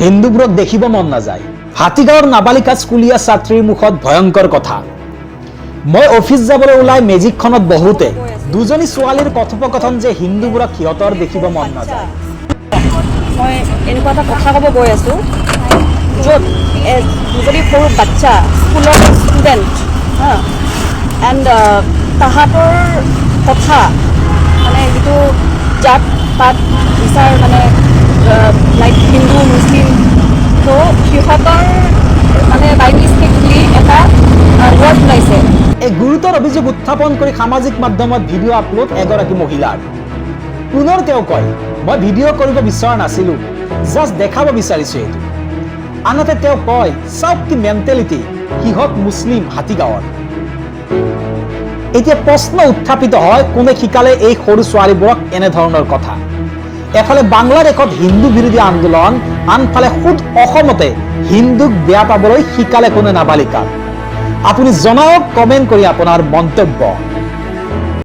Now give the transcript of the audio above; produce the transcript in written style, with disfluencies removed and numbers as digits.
হিন্দুবোৰক দেখিব মন নাযায়। হাতীগাঁৱৰ নাবালিকা স্কুলীয়া ছাত্ৰীৰ মুখত ভয়ংকৰ কথা। মই অফিচ যাবলৈ ওলাই মেজিকখনত বহোতে দুজনী ছোৱালীৰ কথোপকথন যে হিন্দুবোৰক সিহঁতৰ দেখিব মন নাযায়। মই এনেকুৱা এটা কথা ক'ব গৈ আছোঁ, য'ত দুজনী সৰু বাচ্চা স্কুলৰ ষ্টুডেণ্ট এণ্ড তাহাঁতৰ কথা মানে যিটো জাত পাত বিচাৰ মানে লাইক হিন্দু মুছলিম, তো সিহঁতৰ মানে বাই মিষ্টেকলি এটা ৱৰ্ড ওলাইছে। এই গুৰুতৰ অভিযোগ উত্থাপন কৰি সামাজিক মাধ্যমত ভিডিঅ' আপলোড এগৰাকী মহিলাৰ। পুনৰ তেওঁ কয়, মই ভিডিঅ' কৰিব বিচৰা নাছিলোঁ, জাষ্ট দেখাব বিচাৰিছোঁ এইটো। আনহাতে তেওঁ কয়, চাওক কি মেণ্টেলিটি, সিহঁত মুছলিম হাতীগাঁৱৰ। এতিয়া প্ৰশ্ন উত্থাপিত হয়, কোনে শিকালে এই সৰু ছোৱালীবোৰক এনেধৰণৰ কথা। এফালে বাংলাদেশত হিন্দু বিৰোধী আন্দোলন, আনফালে খুদ অসমতে হিন্দুক বেয়া পাবলৈ শিকালে কোনে নাবালিকাক। আপুনি জনাওক কমেণ্ট কৰি আপোনাৰ মন্তব্য।